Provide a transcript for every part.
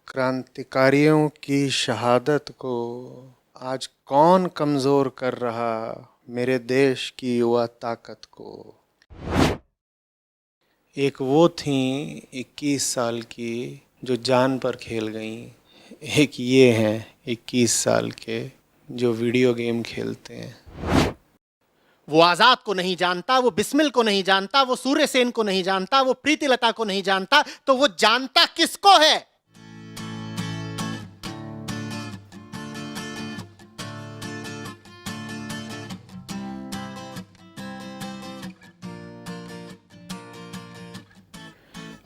क्रांतिकारियों की शहादत को आज कौन कमज़ोर कर रहा मेरे देश की युवा ताकत को। एक वो थीं 21 साल की जो जान पर खेल गईं, एक ये हैं 21 साल के जो वीडियो गेम खेलते हैं। वो आजाद को नहीं जानता, वो बिस्मिल को नहीं जानता, वो सूर्य सेन को नहीं जानता, वो प्रीतिलता को नहीं जानता, तो वो जानता किसको है?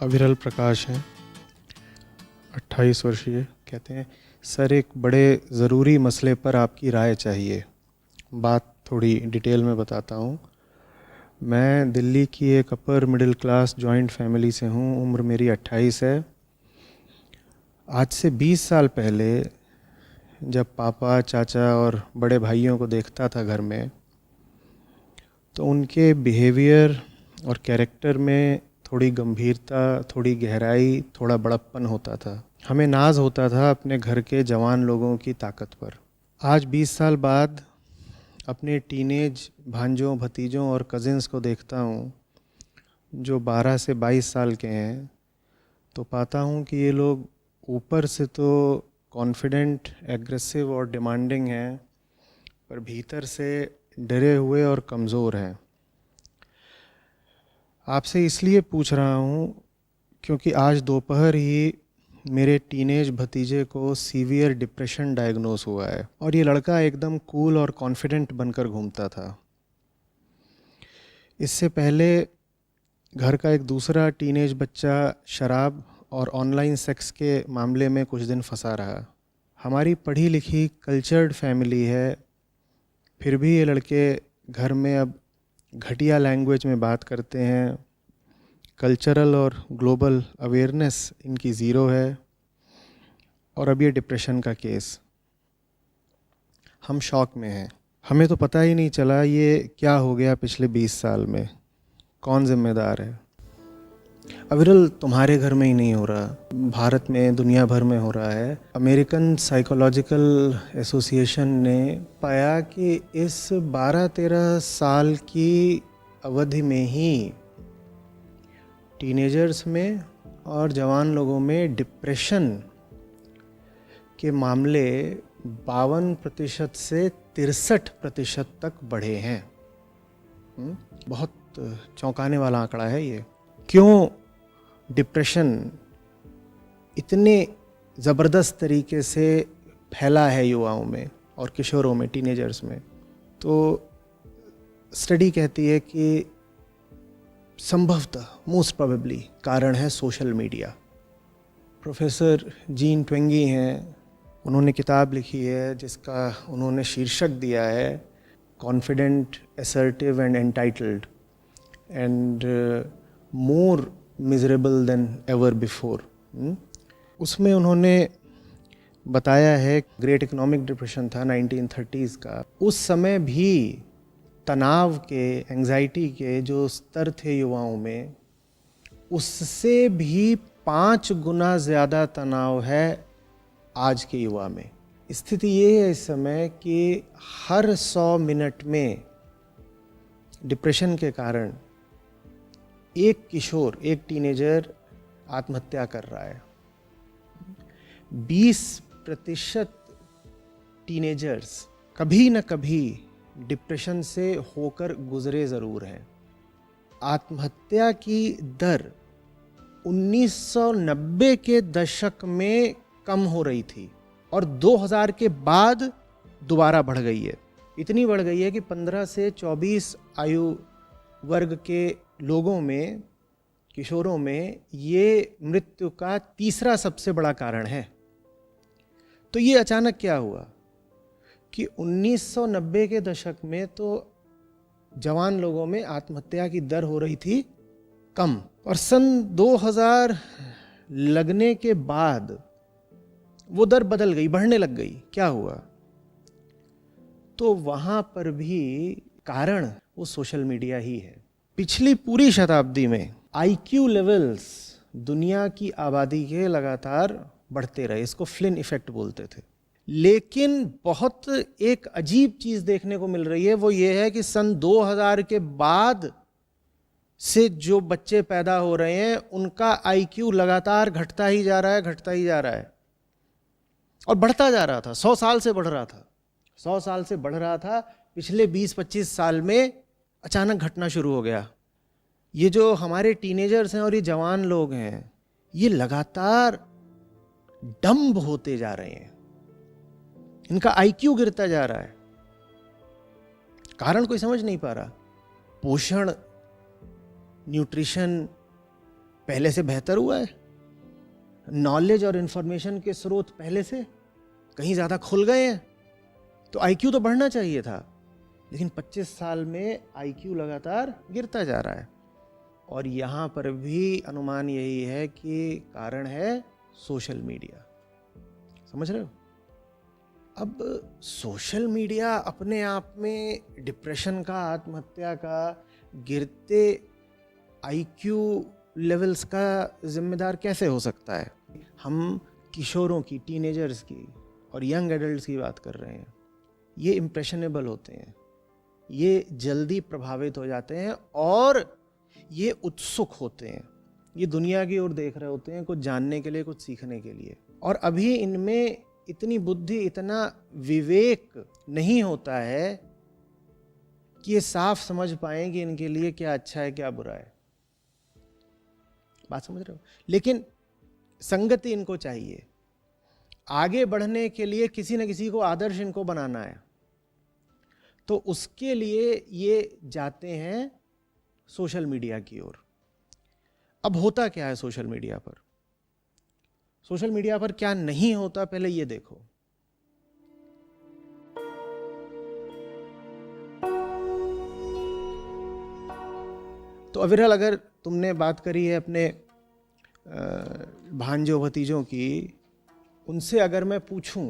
अविरल प्रकाश हैं, 28 वर्षीय। कहते हैं, सर एक बड़े ज़रूरी मसले पर आपकी राय चाहिए। बात थोड़ी डिटेल में बताता हूँ। मैं दिल्ली की एक upper middle class joint family से हूँ। उम्र मेरी 28 है। आज से 20 साल पहले जब पापा, चाचा और बड़े भाइयों को देखता था घर में, तो उनके बिहेवियर और कैरेक्टर में थोड़ी गंभीरता, थोड़ी गहराई, थोड़ा बड़प्पन होता था। हमें नाज होता था अपने घर के जवान लोगों की ताकत पर। आज 20 साल बाद अपने टीनेज भांजों, भतीजों और कज़िन्स को देखता हूँ जो 12 से 22 साल के हैं, तो पाता हूँ कि ये लोग ऊपर से तो कॉन्फिडेंट, एग्रेसिव और डिमांडिंग हैं, पर भीतर से डरे हुए और कमज़ोर हैं। आपसे इसलिए पूछ रहा हूँ क्योंकि आज दोपहर ही मेरे टीनेज भतीजे को सीवियर डिप्रेशन डायग्नोस हुआ है और ये लड़का एकदम कूल और कॉन्फिडेंट बनकर घूमता था। इससे पहले घर का एक दूसरा टीनेज बच्चा शराब और ऑनलाइन सेक्स के मामले में कुछ दिन फंसा रहा। हमारी पढ़ी लिखी कल्चर्ड फैमिली है, फिर भी ये लड़के घर में अब घटिया लैंग्वेज में बात करते हैं। कल्चरल और ग्लोबल अवेयरनेस इनकी ज़ीरो है और अब ये डिप्रेशन का केस। हम शॉक में हैं। हमें तो पता ही नहीं चला ये क्या हो गया पिछले 20 साल में। कौन जिम्मेदार है? अविरल, तुम्हारे घर में ही नहीं हो रहा, भारत में, दुनिया भर में हो रहा है। अमेरिकन साइकोलॉजिकल एसोसिएशन ने पाया कि इस 12-13 साल की अवधि में ही टीनेजर्स में और जवान लोगों में डिप्रेशन के मामले 52% से 63% तक बढ़े हैं। बहुत चौंकाने वाला आंकड़ा है ये। क्यों डिप्रेशन इतने ज़बरदस्त तरीके से फैला है युवाओं में और किशोरों में, टीनेजर्स में? तो स्टडी कहती है कि संभवतः, मोस्ट प्रोबेबली, कारण है सोशल मीडिया। प्रोफेसर जीन ट्वेंगी हैं, उन्होंने किताब लिखी है जिसका उन्होंने शीर्षक दिया है confident, assertive and entitled and more miserable then ever before. उसमें उन्होंने बताया है ग्रेट इकोनॉमिक डिप्रेशन था 1930s का। उस समय भी तनाव के, एंजाइटी के जो स्तर थे युवाओं में, उससे भी 5 गुना ज़्यादा तनाव है आज के युवा में। स्थिति ये है इस समय कि हर 100 मिनट में डिप्रेशन के कारण एक किशोर, एक टीनेजर आत्महत्या कर रहा है। 20% टीनेजर्स कभी न कभी डिप्रेशन से होकर गुजरे ज़रूर हैं। आत्महत्या की दर 1990 के दशक में कम हो रही थी और 2000 के बाद दोबारा बढ़ गई है। इतनी बढ़ गई है कि 15 से 24 आयु वर्ग के लोगों में, किशोरों में, ये मृत्यु का तीसरा सबसे बड़ा कारण है। तो ये अचानक क्या हुआ कि 1990 के दशक में तो जवान लोगों में आत्महत्या की दर हो रही थी कम, और सन 2000 लगने के बाद वो दर बदल गई, बढ़ने लग गई। क्या हुआ? तो वहाँ पर भी कारण वो सोशल मीडिया ही है। पिछली पूरी शताब्दी में आईक्यू लेवल्स दुनिया की आबादी के लगातार बढ़ते रहे। इसको फ्लिन इफेक्ट बोलते थे। लेकिन बहुत एक अजीब चीज़ देखने को मिल रही है, वो ये है कि सन 2000 के बाद से जो बच्चे पैदा हो रहे हैं उनका आईक्यू लगातार घटता ही जा रहा है, घटता ही जा रहा है, और बढ़ता जा रहा था। 100 साल से बढ़ रहा था, 100 साल से बढ़ रहा था। पिछले 20-25 साल में अचानक घटना शुरू हो गया। ये जो हमारे टीनेजर्स हैं और ये जवान लोग हैं, ये लगातार डम्ब होते जा रहे हैं, इनका आईक्यू गिरता जा रहा है। कारण कोई समझ नहीं पा रहा। पोषण, न्यूट्रिशन पहले से बेहतर हुआ है, नॉलेज और इंफॉर्मेशन के स्रोत पहले से कहीं ज़्यादा खुल गए हैं, तो आईक्यू तो बढ़ना चाहिए था। लेकिन 25 साल में आईक्यू लगातार गिरता जा रहा है। और यहाँ पर भी अनुमान यही है कि कारण है सोशल मीडिया। समझ रहे हो? अब सोशल मीडिया अपने आप में डिप्रेशन का, आत्महत्या का, गिरते आईक्यू लेवल्स का जिम्मेदार कैसे हो सकता है? हम किशोरों की, टीनेजर्स की और यंग एडल्ट्स की बात कर रहे हैं। ये इम्प्रेशनेबल होते हैं, ये जल्दी प्रभावित हो जाते हैं और ये उत्सुक होते हैं, ये दुनिया की ओर देख रहे होते हैं, कुछ जानने के लिए, कुछ सीखने के लिए। और अभी इनमें इतनी बुद्धि, इतना विवेक नहीं होता है कि ये साफ समझ पाएं कि इनके लिए क्या अच्छा है, क्या बुरा है। बात समझ रहे हो? लेकिन संगति इनको चाहिए। आगे बढ़ने के लिए किसी न किसी को आदर्श इनको बनाना है, तो उसके लिए ये जाते हैं सोशल मीडिया की ओर। अब होता क्या है सोशल मीडिया पर? सोशल मीडिया पर क्या नहीं होता, पहले ये देखो। तो अविरल, अगर तुमने बात करी है अपने भांजों भतीजों की, उनसे अगर मैं पूछूं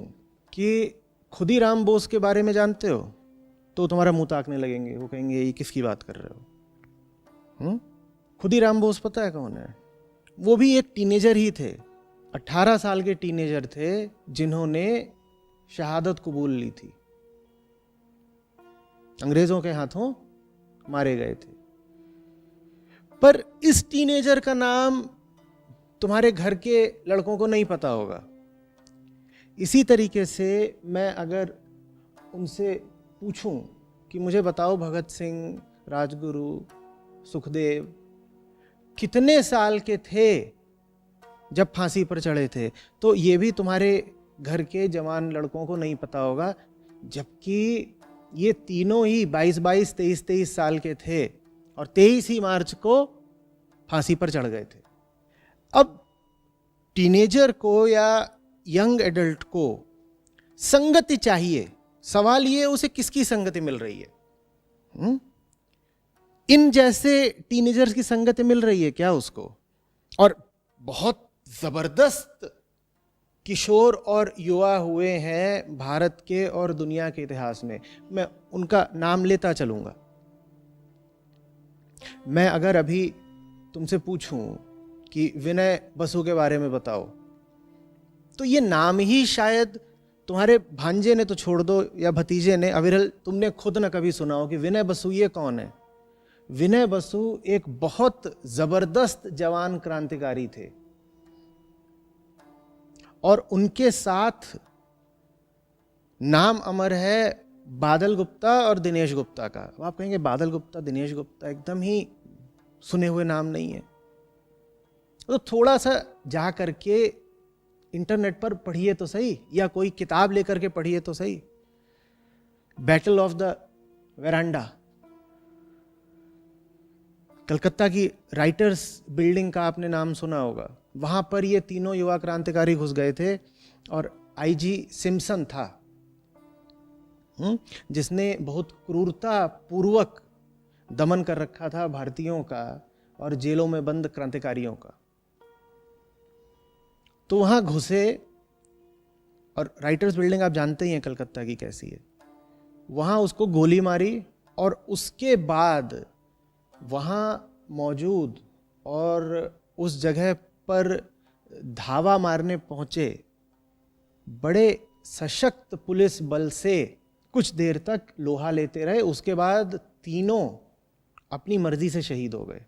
कि खुदीराम बोस के बारे में जानते हो, तो तुम्हारा मुंह ताकने लगेंगे। वो कहेंगे ये किसकी बात कर रहे हो? खुदीराम बोस पता है कौन है? वो भी एक टीनेजर ही थे, 18 साल के टीनेजर थे, जिन्होंने शहादत कबूल ली थी, अंग्रेजों के हाथों मारे गए थे। पर इस टीनेजर का नाम तुम्हारे घर के लड़कों को नहीं पता होगा। इसी तरीके से मैं अगर उनसे पूछूं कि मुझे बताओ भगत सिंह, राजगुरु, सुखदेव कितने साल के थे जब फांसी पर चढ़े थे, तो ये भी तुम्हारे घर के जवान लड़कों को नहीं पता होगा, जबकि ये तीनों ही 22-22, 23-23 साल के थे और 23 ही मार्च को फांसी पर चढ़ गए थे। अब टीनेजर को या यंग एडल्ट को संगति चाहिए। सवाल ये, उसे किसकी संगति मिल रही है? इन जैसे टीनेजर्स की संगति मिल रही है क्या उसको? और बहुत जबरदस्त किशोर और युवा हुए हैं भारत के और दुनिया के इतिहास में। मैं उनका नाम लेता चलूंगा। मैं अगर अभी तुमसे पूछूं कि विनय बसु के बारे में बताओ, तो ये नाम ही शायद तुम्हारे भांजे ने तो छोड़ दो या भतीजे ने, अविरल तुमने खुद न कभी सुना हो कि विनय बसु ये कौन है। विनय बसु एक बहुत जबरदस्त जवान क्रांतिकारी थे और उनके साथ नाम अमर है बादल गुप्ता और दिनेश गुप्ता का। आप कहेंगे बादल गुप्ता, दिनेश गुप्ता एकदम ही सुने हुए नाम नहीं है। तो थोड़ा सा जा करके इंटरनेट पर पढ़िए तो सही, या कोई किताब लेकर के पढ़िए तो सही। Battle of the veranda, Calcutta की राइटर्स बिल्डिंग का आपने नाम सुना होगा। वहां पर ये तीनों युवा क्रांतिकारी घुस गए थे और आईजी सिम्पसन था, जिसने बहुत क्रूरता पूर्वक दमन कर रखा था भारतीयों का और जेलों में बंद क्रांतिकारियों का। तो वहां घुसे और राइटर्स बिल्डिंग आप जानते ही हैं कलकत्ता की कैसी है। वहां उसको गोली मारी और उसके बाद वहाँ मौजूद और उस जगह पर धावा मारने पहुंचे बड़े सशक्त पुलिस बल से कुछ देर तक लोहा लेते रहे, उसके बाद तीनों अपनी मर्जी से शहीद हो गए।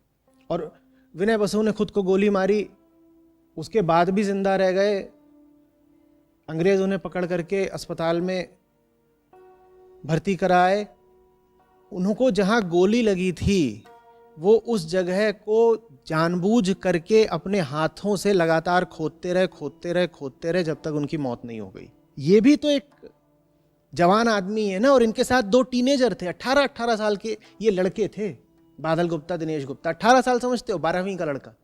और विनय बसु ने खुद को गोली मारी, उसके बाद भी जिंदा रह गए। अंग्रेज उन्हें पकड़ करके अस्पताल में भर्ती कराए। उनको जहां गोली लगी थी वो उस जगह को जानबूझ करके अपने हाथों से लगातार खोदते रहे जब तक उनकी मौत नहीं हो गई। ये भी तो एक जवान आदमी है ना। और इनके साथ दो टीनेजर थे, 18-18 साल के ये लड़के थे, बादल गुप्ता, दिनेश गुप्ता। 18 साल समझते हो, 12वीं का लड़का।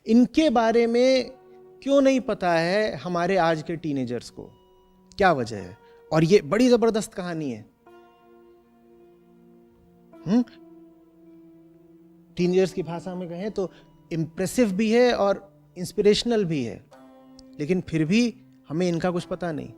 इनके बारे में क्यों नहीं पता है हमारे आज के टीनेजर्स को? क्या वजह है? और ये बड़ी जबरदस्त कहानी है। टीनेजर्स की भाषा में कहें तो इम्प्रेसिव भी है और इंस्पिरेशनल भी है, लेकिन फिर भी हमें इनका कुछ पता नहीं।